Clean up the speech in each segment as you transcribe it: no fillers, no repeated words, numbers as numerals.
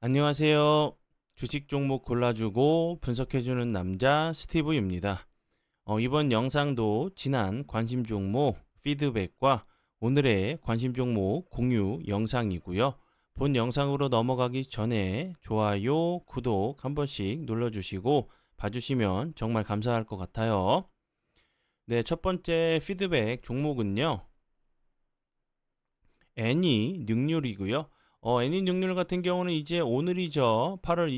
안녕하세요. 주식 종목 골라주고 분석해주는 남자 스티브입니다. 이번 영상도 지난 관심 종목 피드백과 오늘의 관심 종목 공유 영상이고요. 본 영상으로 넘어가기 전에 좋아요, 구독 한 번씩 눌러주시고 봐주시면 정말 감사할 것 같아요. 네, 첫 번째 피드백 종목은요. 애니 능률이고요. 애니 능률 같은 경우는 이제 오늘이죠. 8월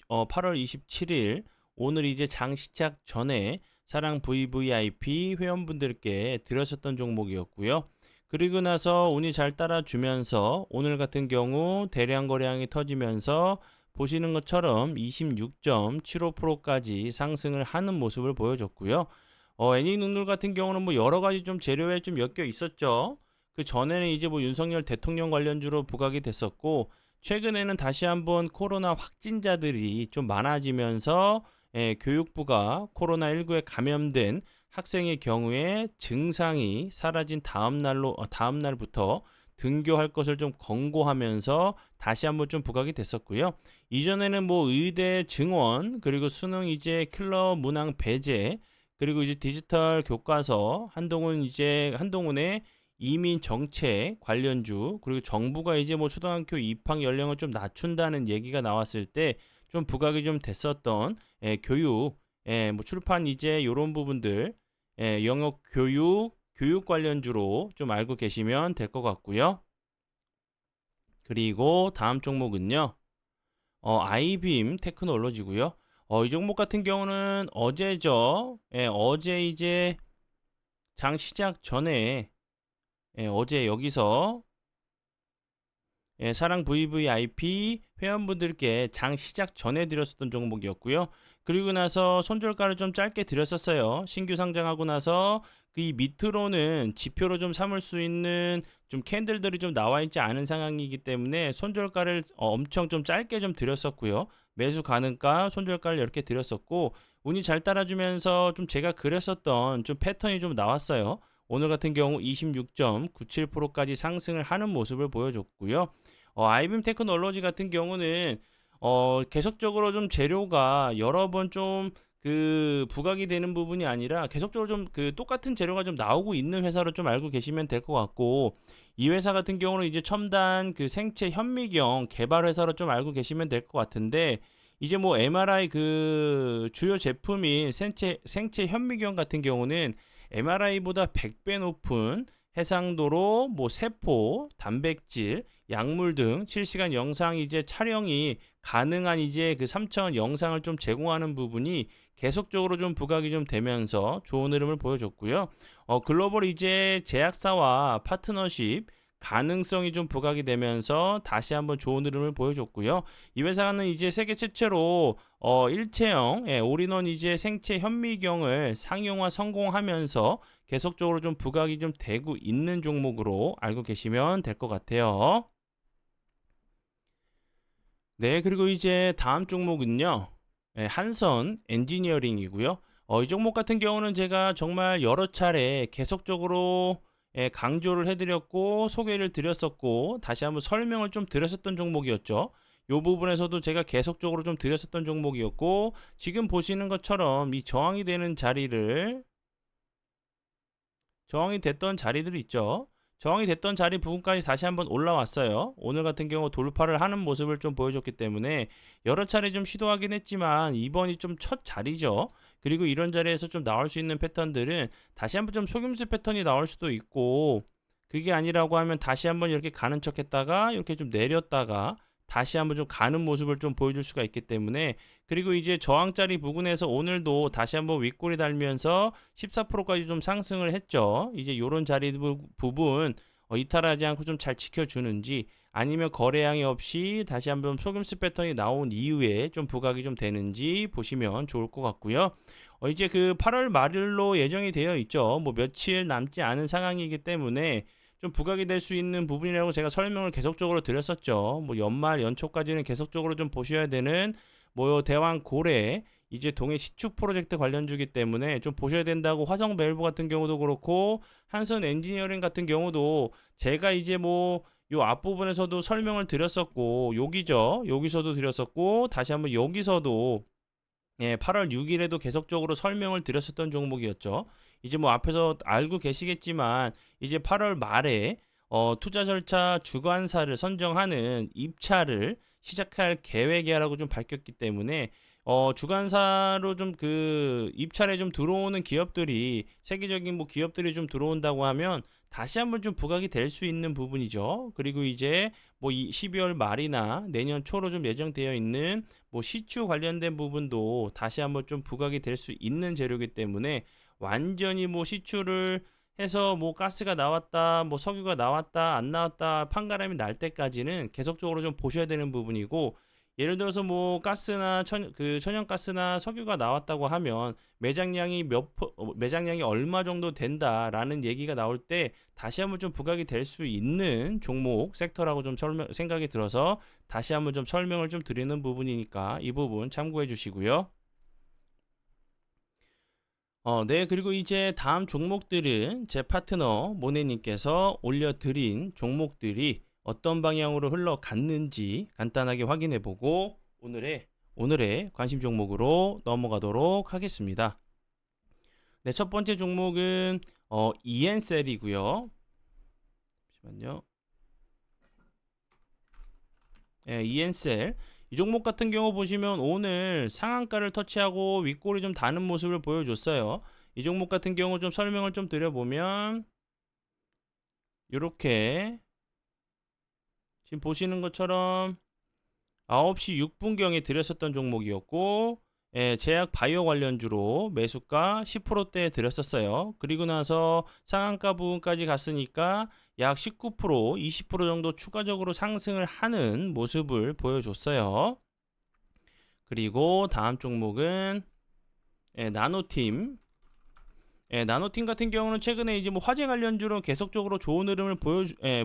27일 오늘 이제 장 시작 전에 사랑 VVIP 회원분들께 드렸었던 종목이었고요. 그리고 나서 운이 잘 따라주면서 오늘 같은 경우 대량 거래량이 터지면서 보시는 것처럼 26.75%까지 상승을 하는 모습을 보여줬고요. 애니 능률 같은 경우는 뭐 여러 가지 좀 재료에 좀 엮여 있었죠. 그 전에는 이제 뭐 윤석열 대통령 관련주로 부각이 됐었고, 최근에는 다시 한번 코로나 확진자들이 좀 많아지면서 교육부가 코로나19에 감염된 학생의 경우에 증상이 사라진 다음 날부터 등교할 것을 좀 권고하면서 다시 한번 좀 부각이 됐었고요. 이전에는 뭐 의대 증원, 그리고 수능 이제 킬러 문항 배제, 그리고 이제 디지털 교과서, 한동훈의 이민 정책 관련주, 그리고 정부가 이제 뭐 초등학교 입학 연령을 좀 낮춘다는 얘기가 나왔을 때 좀 부각이 좀 됐었던 교육, 뭐 출판 이제 요런 부분들, 영역 교육 관련주로 좀 알고 계시면 될 것 같고요. 그리고 다음 종목은요. 아이빔 테크놀로지고요. 이 종목 같은 경우는 어제죠. 어제 이제 장 시작 전에 어제 여기서 사랑 VVIP 회원분들께 장 시작 전에 드렸었던 종목이었고요. 그리고 나서 손절가를 좀 짧게 드렸었어요. 신규 상장하고 나서 그 밑으로는 지표로 좀 삼을 수 있는 좀 캔들들이 좀 나와 있지 않은 상황이기 때문에 손절가를 엄청 좀 짧게 좀 드렸었고요. 매수 가능가 손절가를 이렇게 드렸었고, 운이 잘 따라주면서 좀 제가 그렸었던 좀 패턴이 좀 나왔어요. 오늘 같은 경우 26.97%까지 상승을 하는 모습을 보여줬고요. 아이빔 테크놀로지 같은 경우는 계속적으로 좀 재료가 여러 번 좀 그 부각이 되는 부분이 아니라 계속적으로 좀 그 똑같은 재료가 좀 나오고 있는 회사로 좀 알고 계시면 될 것 같고, 이 회사 같은 경우는 이제 첨단 그 생체 현미경 개발 회사로 좀 알고 계시면 될 것 같은데, 이제 뭐 MRI 그 주요 제품인 생체 현미경 같은 경우는 MRI보다 100배 높은 해상도로 뭐 세포, 단백질, 약물 등 실시간 영상 이제 촬영이 가능한 이제 그 3차원 영상을 좀 제공하는 부분이 계속적으로 좀 부각이 좀 되면서 좋은 흐름을 보여줬고요. 글로벌 이제 제약사와 파트너십 가능성이 좀 부각이 되면서 다시 한번 좋은 흐름을 보여줬고요. 이 회사는 이제 세계 최초로 일체형 올인원 이제 생체 현미경을 상용화 성공하면서 계속적으로 좀 부각이 좀 되고 있는 종목으로 알고 계시면 될 것 같아요. 네, 그리고 이제 다음 종목은요. 한선 엔지니어링이고요. 이 종목 같은 경우는 제가 정말 여러 차례 계속적으로 강조를 해드렸고 소개를 드렸었고 다시 한번 설명을 좀 드렸었던 종목이었죠. 이 부분에서도 제가 계속적으로 좀 드렸었던 종목이었고, 지금 보시는 것처럼 이 저항이 됐던 자리들 있죠. 저항이 됐던 자리 부분까지 다시 한번 올라왔어요. 오늘 같은 경우 돌파를 하는 모습을 좀 보여줬기 때문에 여러 차례 좀 시도하긴 했지만 이번이 좀 첫 자리죠. 그리고 이런 자리에서 좀 나올 수 있는 패턴들은 다시 한번 좀 속임수 패턴이 나올 수도 있고, 그게 아니라고 하면 다시 한번 이렇게 가는 척 했다가 이렇게 좀 내렸다가 다시 한번 좀 가는 모습을 좀 보여줄 수가 있기 때문에, 그리고 이제 저항자리 부근에서 오늘도 다시 한번 윗골이 달면서 14%까지 좀 상승을 했죠. 이제 요런 자리 부분 이탈하지 않고 좀 잘 지켜주는지, 아니면 거래량이 없이 다시 한번 속임수 패턴이 나온 이후에 좀 부각이 좀 되는지 보시면 좋을 것 같고요. 이제 그 8월 말일로 예정이 되어 있죠. 뭐 며칠 남지 않은 상황이기 때문에 좀 부각이 될 수 있는 부분이라고 제가 설명을 계속적으로 드렸었죠. 뭐 연말 연초까지는 계속적으로 좀 보셔야 되는 뭐 대왕 고래 이제 동해 시축 프로젝트 관련주기 때문에 좀 보셔야 된다고, 화성 밸브 같은 경우도 그렇고 한선 엔지니어링 같은 경우도 제가 이제 뭐 요 앞부분에서도 설명을 드렸었고, 여기죠. 여기서도 드렸었고, 다시 한번 여기서도 8월 6일에도 계속적으로 설명을 드렸었던 종목이었죠. 이제 뭐 앞에서 알고 계시겠지만 이제 8월 말에 투자 절차 주관사를 선정하는 입찰을 시작할 계획이라고 좀 밝혔기 때문에 주관사로 좀 그 입찰에 좀 들어오는 기업들이 세계적인 뭐 기업들이 좀 들어온다고 하면 다시 한번 좀 부각이 될 수 있는 부분이죠. 그리고 이제 뭐 12월 말이나 내년 초로 좀 예정되어 있는 뭐 시추 관련된 부분도 다시 한번 좀 부각이 될 수 있는 재료이기 때문에 완전히 뭐 시추를 해서 뭐 가스가 나왔다, 뭐 석유가 나왔다, 안 나왔다, 판가름이 날 때까지는 계속적으로 좀 보셔야 되는 부분이고, 예를 들어서 뭐 가스나 천연가스나 석유가 나왔다고 하면 매장량이 얼마 정도 된다라는 얘기가 나올 때 다시 한번 좀 부각이 될 수 있는 종목 섹터라고 좀 생각이 들어서 다시 한번 좀 설명을 좀 드리는 부분이니까 이 부분 참고해 주시고요. 네, 그리고 이제 다음 종목들은 제 파트너 모네님께서 올려드린 종목들이 어떤 방향으로 흘러갔는지 간단하게 확인해 보고 오늘의 관심 종목으로 넘어가도록 하겠습니다. 네, 첫 번째 종목은 이엔셀이고요. 잠시만요. 이엔셀. 이 종목 같은 경우 보시면 오늘 상한가를 터치하고 윗골이 좀 다는 모습을 보여줬어요. 이 종목 같은 경우 좀 설명을 좀 드려보면 이렇게 지금 보시는 것처럼 9시 6분경에 드렸었던 종목이었고, 제약 바이오 관련주로 매수가 10%대에 드렸었어요. 그리고 나서 상한가 부분까지 갔으니까 약 19%, 20% 정도 추가적으로 상승을 하는 모습을 보여줬어요. 그리고 다음 종목은 나노팀. 나노팀 같은 경우는 최근에 이제 뭐 화재 관련주로 계속적으로 좋은 흐름을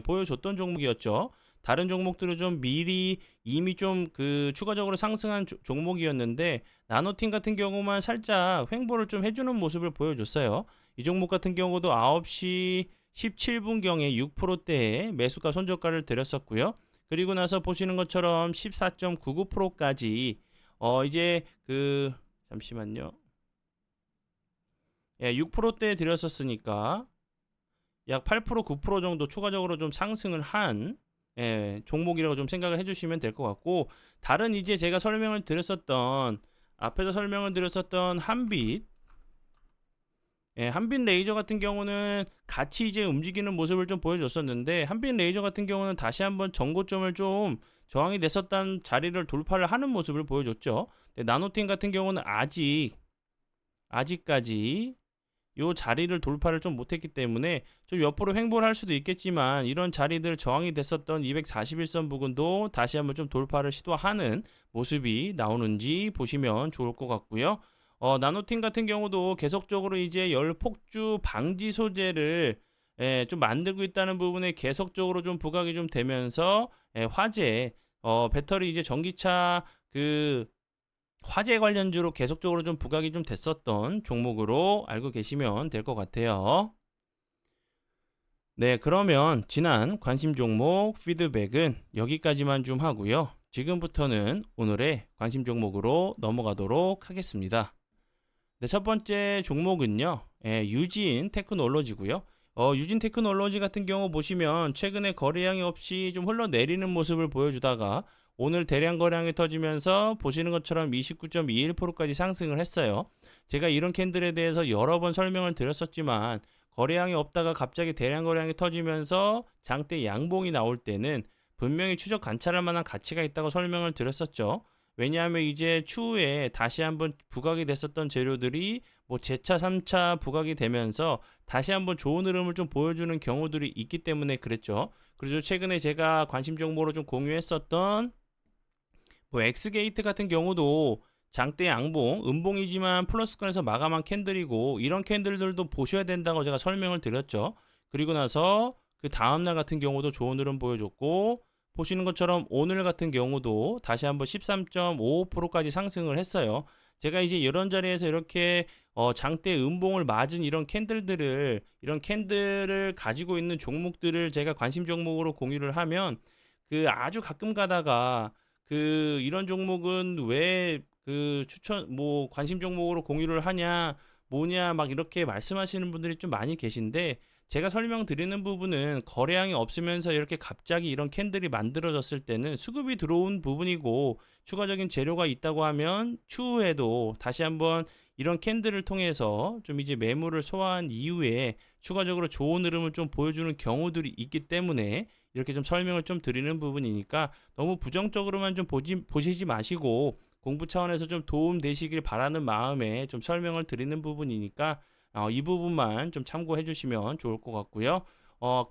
보여줬던 종목이었죠. 다른 종목들은 좀 미리 이미 좀 그 추가적으로 상승한 종목이었는데 나노팀 같은 경우만 살짝 횡보를 좀 해주는 모습을 보여줬어요. 이 종목 같은 경우도 9시 17분경에 6%대의 매수가 손절가를 드렸었고요. 그리고 나서 보시는 것처럼 14.99%까지 이제 잠시만요. 6%대 드렸었으니까 약 8%, 9% 정도 추가적으로 좀 상승을 한 종목이라고 좀 생각을 해주시면 될 것 같고, 다른 이제 제가 앞에서 설명을 드렸었던 한빛 레이저 같은 경우는 같이 이제 움직이는 모습을 좀 보여줬었는데, 한빛 레이저 같은 경우는 다시 한번 전고점을 좀 저항이 됐었던 자리를 돌파를 하는 모습을 보여줬죠. 나노팀 같은 경우는 아직까지 요 자리를 돌파를 좀 못했기 때문에 좀 옆으로 횡보를 할 수도 있겠지만, 이런 자리들 저항이 됐었던 241선 부근도 다시 한번 좀 돌파를 시도하는 모습이 나오는지 보시면 좋을 것 같고요. 나노팀 같은 경우도 계속적으로 이제 열 폭주 방지 소재를 좀 만들고 있다는 부분에 계속적으로 좀 부각이 좀 되면서 화재 배터리 이제 전기차 화재 관련주로 계속적으로 좀 부각이 좀 됐었던 종목으로 알고 계시면 될 것 같아요. 네, 그러면 지난 관심 종목 피드백은 여기까지만 좀 하고요. 지금부터는 오늘의 관심 종목으로 넘어가도록 하겠습니다. 네, 첫 번째 종목은요, 유진 테크놀로지고요. 유진 테크놀로지 같은 경우 보시면 최근에 거래량이 없이 좀 흘러내리는 모습을 보여주다가 오늘 대량 거래량이 터지면서 보시는 것처럼 29.21%까지 상승을 했어요. 제가 이런 캔들에 대해서 여러 번 설명을 드렸었지만, 거래량이 없다가 갑자기 대량 거래량이 터지면서 장대 양봉이 나올 때는 분명히 추적 관찰할 만한 가치가 있다고 설명을 드렸었죠. 왜냐하면 이제 추후에 다시 한번 부각이 됐었던 재료들이 뭐 재차 3차 부각이 되면서 다시 한번 좋은 흐름을 좀 보여주는 경우들이 있기 때문에 그랬죠. 그리고 최근에 제가 관심 정보로 좀 공유했었던 뭐 엑스게이트 같은 경우도 장대 양봉, 음봉이지만 플러스권에서 마감한 캔들이고, 이런 캔들들도 보셔야 된다고 제가 설명을 드렸죠. 그리고 나서 그 다음날 같은 경우도 좋은 흐름 보여줬고, 보시는 것처럼 오늘 같은 경우도 다시 한번 13.55%까지 상승을 했어요. 제가 이제 이런 자리에서 이렇게 장대 음봉을 맞은 이런 캔들을 가지고 있는 종목들을 제가 관심 종목으로 공유를 하면 그 아주 가끔 가다가 그 "이런 종목은 왜 그 추천 뭐 관심 종목으로 공유를 하냐. 뭐냐." 막 이렇게 말씀하시는 분들이 좀 많이 계신데, 제가 설명드리는 부분은 거래량이 없으면서 이렇게 갑자기 이런 캔들이 만들어졌을 때는 수급이 들어온 부분이고, 추가적인 재료가 있다고 하면 추후에도 다시 한번 이런 캔들을 통해서 좀 이제 매물을 소화한 이후에 추가적으로 좋은 흐름을 좀 보여주는 경우들이 있기 때문에 이렇게 좀 설명을 좀 드리는 부분이니까, 너무 부정적으로만 좀 보시지 마시고 공부 차원에서 좀 도움 되시길 바라는 마음에 좀 설명을 드리는 부분이니까 이 부분만 좀 참고해 주시면 좋을 것 같고요.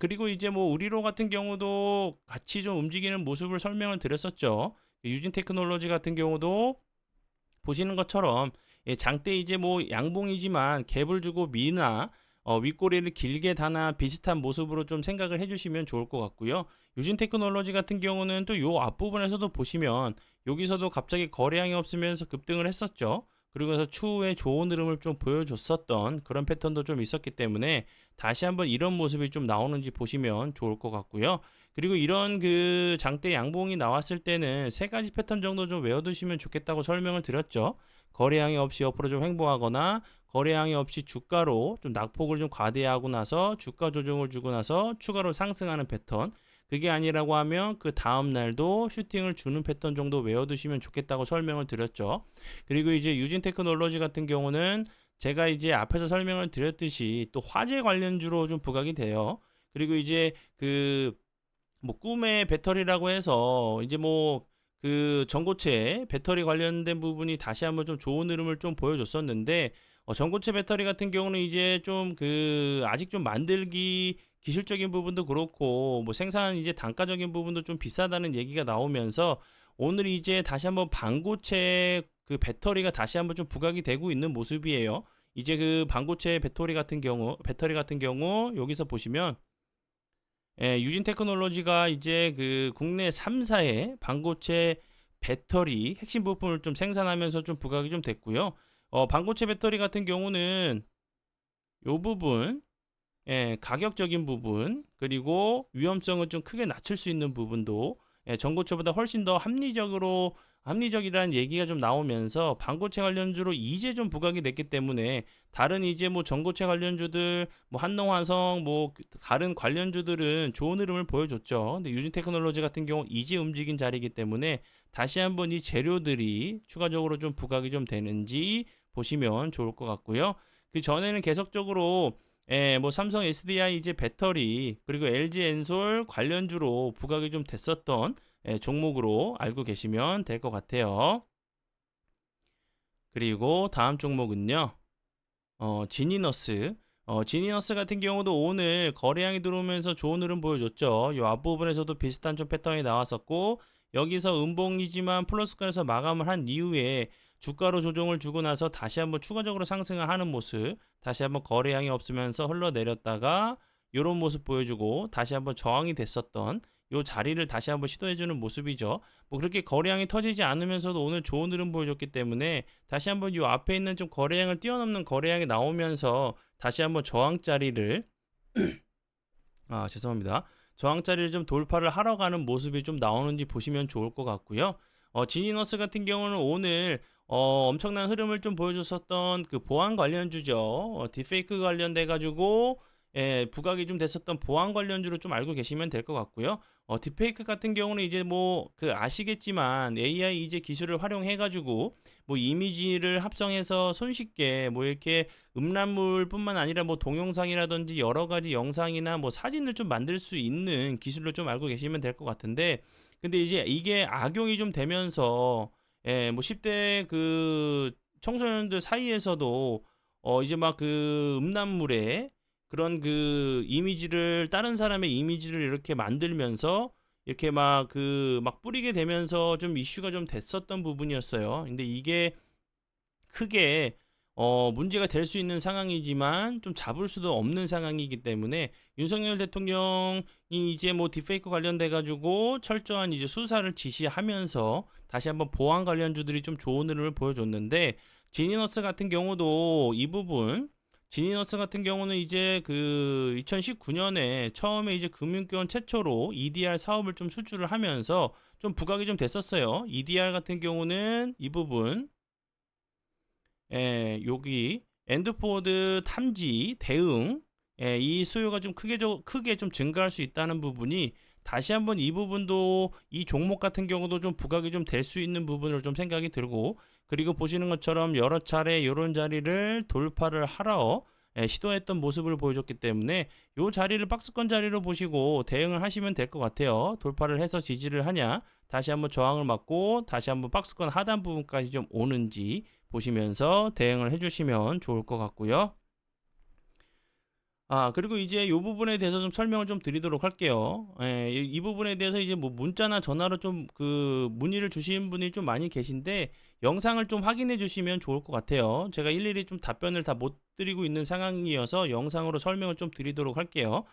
그리고 이제 뭐 우리로 같은 경우도 같이 좀 움직이는 모습을 설명을 드렸었죠. 유진 테크놀로지 같은 경우도 보시는 것처럼 장대 이제 뭐 양봉이지만 갭을 주고 미나 윗꼬리를 길게 다나 비슷한 모습으로 좀 생각을 해주시면 좋을 것 같고요. 유진 테크놀로지 같은 경우는 또 요 앞부분에서도 보시면 여기서도 갑자기 거래량이 없으면서 급등을 했었죠. 그리고 나서 추후에 좋은 흐름을 좀 보여줬었던 그런 패턴도 좀 있었기 때문에 다시 한번 이런 모습이 좀 나오는지 보시면 좋을 것 같고요. 그리고 이런 그 장대 양봉이 나왔을 때는 세 가지 패턴 정도 좀 외워두시면 좋겠다고 설명을 드렸죠. 거래량이 없이 옆으로 좀 횡보하거나, 거래량이 없이 주가로 좀 낙폭을 좀 과대하고 나서 주가 조정을 주고 나서 추가로 상승하는 패턴. 그게 아니라고 하면 그 다음 날도 슈팅을 주는 패턴 정도 외워두시면 좋겠다고 설명을 드렸죠. 그리고 이제 유진 테크놀로지 같은 경우는 제가 이제 앞에서 설명을 드렸듯이 또 화재 관련주로 좀 부각이 돼요. 그리고 이제 그 뭐 꿈의 배터리라고 해서 이제 뭐 그 전고체 배터리 관련된 부분이 다시 한번 좀 좋은 흐름을 좀 보여줬었는데, 전고체 배터리 같은 경우는 이제 좀 그 아직 좀 만들기 기술적인 부분도 그렇고 뭐 생산 이제 단가적인 부분도 좀 비싸다는 얘기가 나오면서 오늘 이제 다시 한번 반고체 그 배터리가 다시 한번 좀 부각이 되고 있는 모습이에요. 이제 그 반고체 배터리 같은 경우 여기서 보시면 유진 테크놀로지가 이제 그 국내 3사의 반고체 배터리 핵심 부품을 좀 생산하면서 좀 부각이 좀 됐고요. 반고체 배터리 같은 경우는 요 부분, 가격적인 부분, 그리고 위험성을 좀 크게 낮출 수 있는 부분도 전고체보다 훨씬 더 합리적이라는 얘기가 좀 나오면서 반고체 관련주로 이제 좀 부각이 됐기 때문에, 다른 이제 뭐 전고체 관련주들 뭐 한농화성 뭐 다른 관련주들은 좋은 흐름을 보여줬죠. 근데 유진 테크놀로지 같은 경우 이제 움직인 자리이기 때문에 다시 한번 이 재료들이 추가적으로 좀 부각이 좀 되는지 보시면 좋을 것 같고요. 그 전에는 계속적으로 뭐 삼성 SDI 이제 배터리, 그리고 LG 엔솔 관련주로 부각이 좀 됐었던 종목으로 알고 계시면 될 것 같아요. 그리고 다음 종목은요. 지니너스. 지니너스 같은 경우도 오늘 거래량이 들어오면서 좋은 흐름 보여줬죠. 이 앞부분에서도 비슷한 좀 패턴이 나왔었고, 여기서 음봉이지만 플러스권에서 마감을 한 이후에 주가로 조정을 주고 나서 다시 한번 추가적으로 상승을 하는 모습, 다시 한번 거래량이 없으면서 흘러내렸다가 이런 모습 보여주고 다시 한번 저항이 됐었던 요 자리를 다시 한번 시도해주는 모습이죠. 뭐 그렇게 거래량이 터지지 않으면서도 오늘 좋은 흐름 보여줬기 때문에 다시 한번 요 앞에 있는 좀 거래량을 뛰어넘는 거래량이 나오면서 다시 한번 저항 자리를 죄송합니다. 저항 자리를 좀 돌파를 하러 가는 모습이 좀 나오는지 보시면 좋을 것 같고요. 지니너스 같은 경우는 오늘 엄청난 흐름을 좀 보여줬었던 그 보안 관련주죠. 딥페이크 관련돼 가지고 부각이 좀 됐었던 보안 관련주로 좀 알고 계시면 될 것 같고요. 딥페이크 같은 경우는 이제 뭐 그 아시겠지만 AI 이제 기술을 활용해 가지고 뭐 이미지를 합성해서 손쉽게 뭐 이렇게 음란물뿐만 아니라 뭐 동영상이라든지 여러 가지 영상이나 뭐 사진을 좀 만들 수 있는 기술로 좀 알고 계시면 될 것 같은데, 근데 이제 이게 악용이 좀 되면서 뭐 10대 그 청소년들 사이에서도 이제 막 그 음란물에 그런 그 이미지를 다른 사람의 이미지를 이렇게 만들면서 이렇게 막 뿌리게 되면서 좀 이슈가 좀 됐었던 부분이었어요. 근데 이게 크게 문제가 될 수 있는 상황이지만 좀 잡을 수도 없는 상황이기 때문에 윤석열 대통령이 이제 뭐 딥페이크 관련돼 가지고 철저한 이제 수사를 지시하면서 다시 한번 보안 관련주들이 좀 좋은 흐름을 보여줬는데, 지니너스 같은 경우도 이 부분, 지니너스 같은 경우는 이제 그 2019년에 처음에 이제 금융권 최초로 EDR 사업을 좀 수주를 하면서 좀 부각이 좀 됐었어요. EDR 같은 경우는 이 부분, 여기 엔드포워드 탐지 대응, 이 수요가 좀 크게 좀 증가할 수 있다는 부분이 다시 한번 이 부분도 이 종목 같은 경우도 좀 부각이 좀 될 수 있는 부분으로 좀 생각이 들고, 그리고 보시는 것처럼 여러 차례 이런 자리를 돌파를 하러 시도했던 모습을 보여줬기 때문에 이 자리를 박스권 자리로 보시고 대응을 하시면 될 것 같아요. 돌파를 해서 지지를 하냐, 다시 한번 저항을 맞고 다시 한번 박스권 하단 부분까지 좀 오는지 보시면서 대응을 해주시면 좋을 것 같고요. 그리고 이제 이 부분에 대해서 좀 설명을 좀 드리도록 할게요. 이 부분에 대해서 이제 뭐 문자나 전화로 좀 그 문의를 주신 분이 좀 많이 계신데 영상을 좀 확인해 주시면 좋을 것 같아요. 제가 일일이 좀 답변을 다 못 드리고 있는 상황이어서 영상으로 설명을 좀 드리도록 할게요.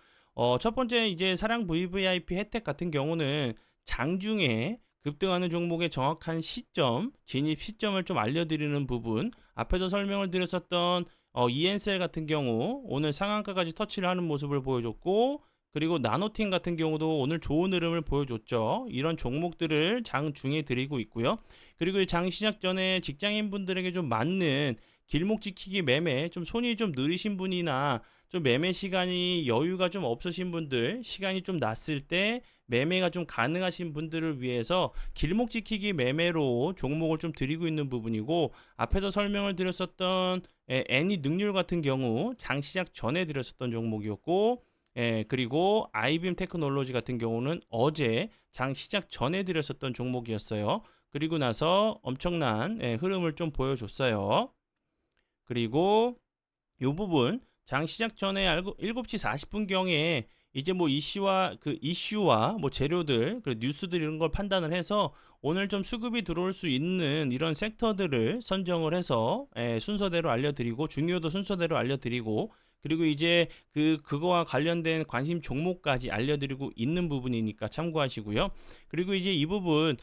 첫 번째 이제 사랑 VVIP 혜택 같은 경우는 장중에 급등하는 종목의 정확한 시점, 진입 시점을 좀 알려드리는 부분, 앞에서 설명을 드렸었던 ENCL 같은 경우 오늘 상한가까지 터치를 하는 모습을 보여줬고, 그리고 나노틴 같은 경우도 오늘 좋은 흐름을 보여줬죠. 이런 종목들을 장중에 드리고 있고요. 그리고 장 시작 전에 직장인분들에게 좀 맞는 길목 지키기 매매, 좀 손이 좀 느리신 분이나 좀 매매 시간이 여유가 좀 없으신 분들, 시간이 좀 났을 때 매매가 좀 가능하신 분들을 위해서 길목 지키기 매매로 종목을 좀 드리고 있는 부분이고, 앞에서 설명을 드렸었던 애니 능률 같은 경우 장 시작 전에 드렸었던 종목이었고, 그리고 아이빔 테크놀로지 같은 경우는 어제 장 시작 전에 드렸었던 종목이었어요. 그리고 나서 엄청난 흐름을 좀 보여줬어요. 그리고 이 부분 장 시작 전에 알고 7시 40분경에 이제 뭐 이슈와 뭐 재료들, 그 뉴스들 이런 걸 판단을 해서 오늘 좀 수급이 들어올 수 있는 이런 섹터들을 선정을 해서 순서대로 알려드리고, 중요도 순서대로 알려드리고, 그리고 이제 그거와 관련된 관심 종목까지 알려드리고 있는 부분이니까 참고하시고요. 그리고 이제 이 부분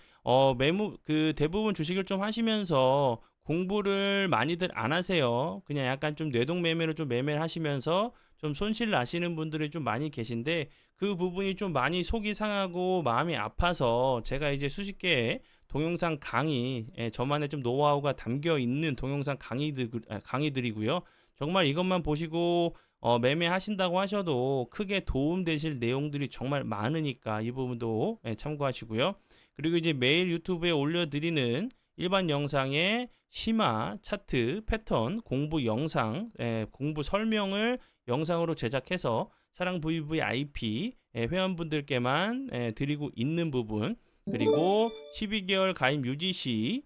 매무 대부분 주식을 좀 하시면서 공부를 많이들 안 하세요. 그냥 약간 좀 뇌동매매로 좀 매매를 하시면서 좀 손실 나시는 분들이 좀 많이 계신데, 그 부분이 좀 많이 속이 상하고 마음이 아파서 제가 이제 수십 개의 동영상 강의, 저만의 좀 노하우가 담겨 있는 동영상 강의들이고요. 정말 이것만 보시고 매매하신다고 하셔도 크게 도움되실 내용들이 정말 많으니까 이 부분도 참고하시고요. 그리고 이제 매일 유튜브에 올려드리는 일반 영상에 심화, 차트, 패턴, 공부 영상, 공부 설명을 영상으로 제작해서 사랑 VVIP 회원분들께만 드리고 있는 부분, 그리고 12개월 가입 유지 시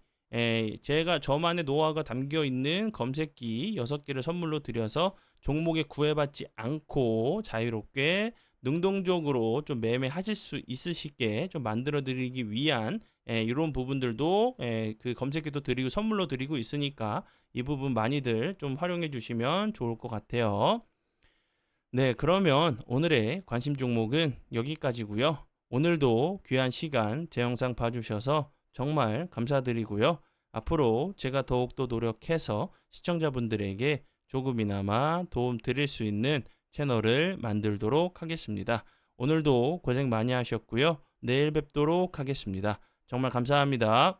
제가 저만의 노하우가 담겨 있는 검색기 6개를 선물로 드려서 종목에 구애받지 않고 자유롭게 능동적으로 좀 매매하실 수 있으시게 좀 만들어 드리기 위한 이런 부분들도 그 검색기도 드리고 선물로 드리고 있으니까 이 부분 많이들 좀 활용해 주시면 좋을 것 같아요. 네, 그러면 오늘의 관심 종목은 여기까지고요. 오늘도 귀한 시간 제 영상 봐주셔서 정말 감사드리고요. 앞으로 제가 더욱더 노력해서 시청자분들에게 조금이나마 도움 드릴 수 있는 채널을 만들도록 하겠습니다. 오늘도 고생 많이 하셨고요. 내일 뵙도록 하겠습니다. 정말 감사합니다.